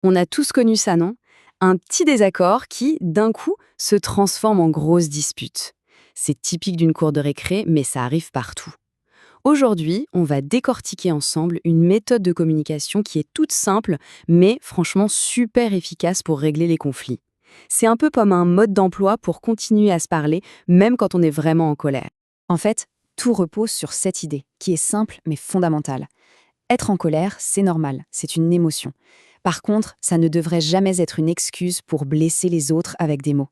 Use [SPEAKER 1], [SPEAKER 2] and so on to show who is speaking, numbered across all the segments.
[SPEAKER 1] On a tous connu ça, non? Un petit désaccord qui, d'un coup, se transforme en grosse dispute. C'est typique d'une cour de récré, mais ça arrive partout. Aujourd'hui, on va décortiquer ensemble une méthode de communication qui est toute simple, mais franchement super efficace pour régler les conflits. C'est un peu comme un mode d'emploi pour continuer à se parler, même quand on est vraiment en colère.
[SPEAKER 2] En fait, tout repose sur cette idée, qui est simple mais fondamentale. Être en colère, c'est normal, c'est une émotion. Par contre, ça ne devrait jamais être une excuse pour blesser les autres avec des mots.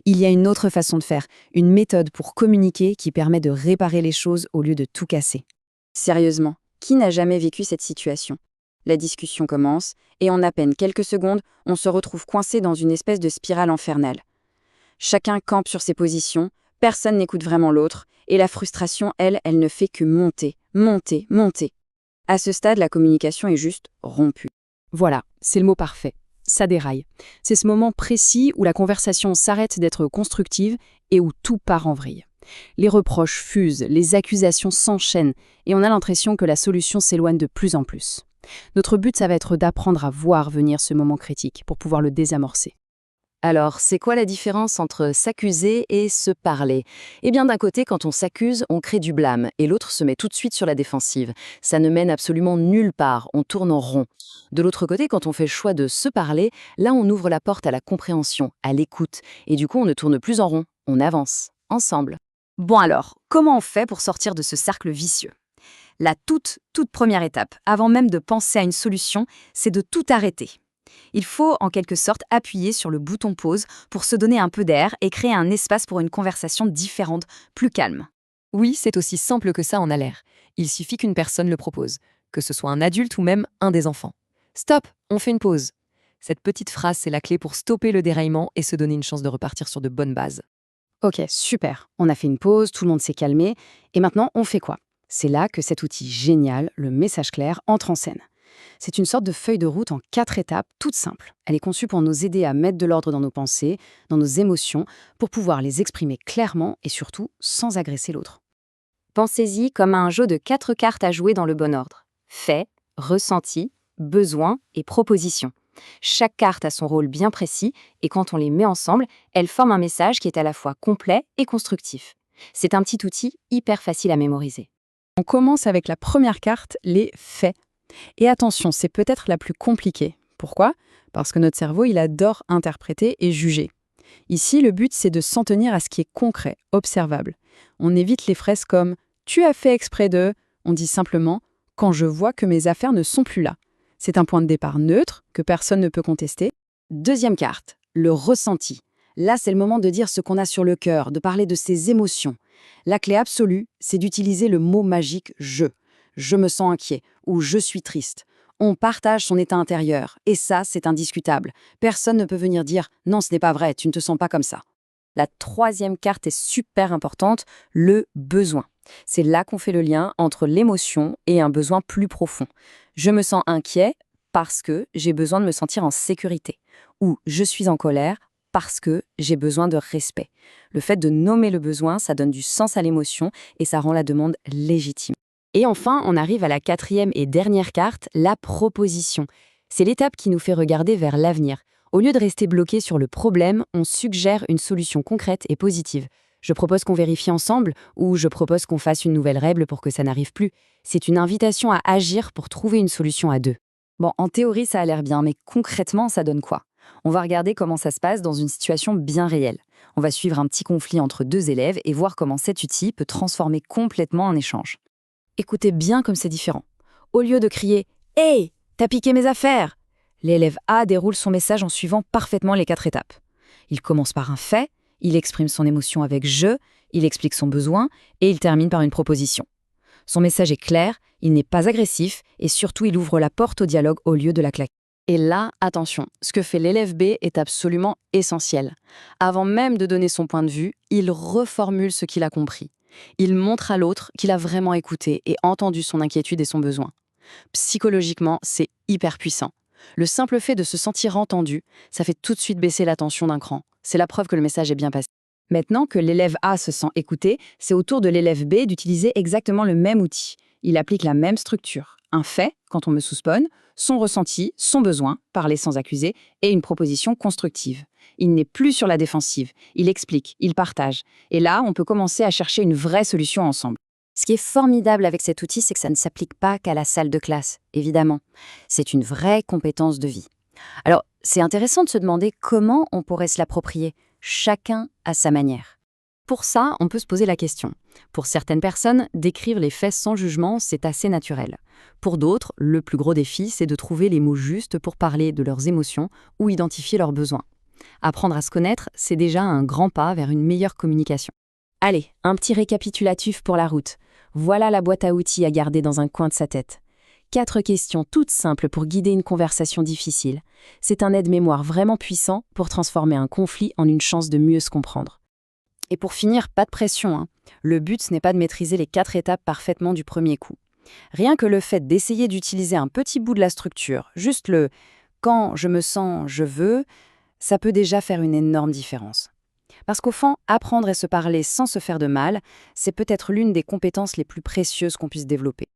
[SPEAKER 2] Il y a une autre façon de faire, une méthode pour communiquer qui permet de réparer les choses au lieu de tout casser.
[SPEAKER 3] Sérieusement, qui n'a jamais vécu cette situation? La discussion commence, et en à peine quelques secondes, on se retrouve coincé dans une espèce de spirale infernale. Chacun campe sur ses positions, personne n'écoute vraiment l'autre, et la frustration, elle ne fait que monter, monter, monter. À ce stade, la communication est juste rompue.
[SPEAKER 1] Voilà, c'est le mot parfait. Ça déraille. C'est ce moment précis où la conversation s'arrête d'être constructive et où tout part en vrille. Les reproches fusent, les accusations s'enchaînent et on a l'impression que la solution s'éloigne de plus en plus. Notre but, ça va être d'apprendre à voir venir ce moment critique pour pouvoir le désamorcer.
[SPEAKER 4] Alors, c'est quoi la différence entre s'accuser et se parler? Eh bien, d'un côté, quand on s'accuse, on crée du blâme, et l'autre se met tout de suite sur la défensive. Ça ne mène absolument nulle part, on tourne en rond. De l'autre côté, quand on fait le choix de se parler, là, on ouvre la porte à la compréhension, à l'écoute, et du coup, on ne tourne plus en rond, on avance, ensemble.
[SPEAKER 3] Bon alors, comment on fait pour sortir de ce cercle vicieux? La toute première étape, avant même de penser à une solution, c'est de tout arrêter. Il faut en quelque sorte appuyer sur le bouton pause pour se donner un peu d'air et créer un espace pour une conversation différente, plus calme.
[SPEAKER 5] Oui, c'est aussi simple que ça en a l'air. Il suffit qu'une personne le propose, que ce soit un adulte ou même un des enfants. Stop, on fait une pause. Cette petite phrase, c'est la clé pour stopper le déraillement et se donner une chance de repartir sur de bonnes bases.
[SPEAKER 1] Ok, super. On a fait une pause, tout le monde s'est calmé. Et maintenant, on fait quoi? C'est là que cet outil génial, le message clair, entre en scène. C'est une sorte de feuille de route en 4 étapes, toute simple. Elle est conçue pour nous aider à mettre de l'ordre dans nos pensées, dans nos émotions, pour pouvoir les exprimer clairement et surtout sans agresser l'autre.
[SPEAKER 3] Pensez-y comme à un jeu de 4 cartes à jouer dans le bon ordre. Fait, ressenti, besoin et proposition. Chaque carte a son rôle bien précis et quand on les met ensemble, elles forment un message qui est à la fois complet et constructif. C'est un petit outil hyper facile à mémoriser.
[SPEAKER 1] On commence avec la première carte, les faits. Et attention, c'est peut-être la plus compliquée. Pourquoi? Parce que notre cerveau, il adore interpréter et juger. Ici, le but, c'est de s'en tenir à ce qui est concret, observable. On évite les phrases comme « tu as fait exprès de », on dit simplement « quand je vois que mes affaires ne sont plus là ». C'est un point de départ neutre, que personne ne peut contester. Deuxième carte, le ressenti. Là, c'est le moment de dire ce qu'on a sur le cœur, de parler de ses émotions. La clé absolue, c'est d'utiliser le mot magique « je ». Je me sens inquiet ou je suis triste. On partage son état intérieur et ça, c'est indiscutable. Personne ne peut venir dire « non, ce n'est pas vrai, tu ne te sens pas comme ça ». La troisième carte est super importante, le besoin. C'est là qu'on fait le lien entre l'émotion et un besoin plus profond. Je me sens inquiet parce que j'ai besoin de me sentir en sécurité. Ou je suis en colère parce que j'ai besoin de respect. Le fait de nommer le besoin, ça donne du sens à l'émotion et ça rend la demande légitime. Et enfin, on arrive à la quatrième et dernière carte, la proposition. C'est l'étape qui nous fait regarder vers l'avenir. Au lieu de rester bloqué sur le problème, on suggère une solution concrète et positive. Je propose qu'on vérifie ensemble ou je propose qu'on fasse une nouvelle règle pour que ça n'arrive plus. C'est une invitation à agir pour trouver une solution à deux.
[SPEAKER 3] Bon, en théorie, ça a l'air bien, mais concrètement, ça donne quoi? On va regarder comment ça se passe dans une situation bien réelle. On va suivre un petit conflit entre 2 élèves et voir comment cet outil peut transformer complètement un échange. Écoutez bien comme c'est différent. Au lieu de crier « Hey, t'as piqué mes affaires !» l'élève A déroule son message en suivant parfaitement les 4 étapes. Il commence par un fait, il exprime son émotion avec « je », il explique son besoin et il termine par une proposition. Son message est clair, il n'est pas agressif et surtout il ouvre la porte au dialogue au lieu de la claquer. Et là, attention, ce que fait l'élève B est absolument essentiel. Avant même de donner son point de vue, il reformule ce qu'il a compris. Il montre à l'autre qu'il a vraiment écouté et entendu son inquiétude et son besoin. Psychologiquement, c'est hyper puissant. Le simple fait de se sentir entendu, ça fait tout de suite baisser la tension d'un cran. C'est la preuve que le message est bien passé. Maintenant que l'élève A se sent écouté, c'est au tour de l'élève B d'utiliser exactement le même outil. Il applique la même structure. Un fait,
[SPEAKER 1] quand on me soupçonne, son ressenti, son besoin, parler sans accuser, et une proposition constructive. Il n'est plus sur la défensive, il explique, il partage. Et là, on peut commencer à chercher une vraie solution ensemble.
[SPEAKER 3] Ce qui est formidable avec cet outil, c'est que ça ne s'applique pas qu'à la salle de classe, évidemment. C'est une vraie compétence de vie. Alors, c'est intéressant de se demander comment on pourrait se l'approprier, chacun à sa manière.
[SPEAKER 2] Pour ça, on peut se poser la question. Pour certaines personnes, décrire les faits sans jugement, c'est assez naturel. Pour d'autres, le plus gros défi, c'est de trouver les mots justes pour parler de leurs émotions ou identifier leurs besoins. Apprendre à se connaître, c'est déjà un grand pas vers une meilleure communication. Allez, un petit récapitulatif pour la route. Voilà la boîte à outils à garder dans un coin de sa tête. 4 questions toutes simples pour guider une conversation difficile. C'est un aide-mémoire vraiment puissant pour transformer un conflit en une chance de mieux se comprendre. Et pour finir, pas de pression, hein. Le but, ce n'est pas de maîtriser les 4 étapes parfaitement du premier coup. Rien que le fait d'essayer d'utiliser un petit bout de la structure, juste le « quand je me sens, je veux », ça peut déjà faire une énorme différence. Parce qu'au fond, apprendre et se parler sans se faire de mal, c'est peut-être l'une des compétences les plus précieuses qu'on puisse développer.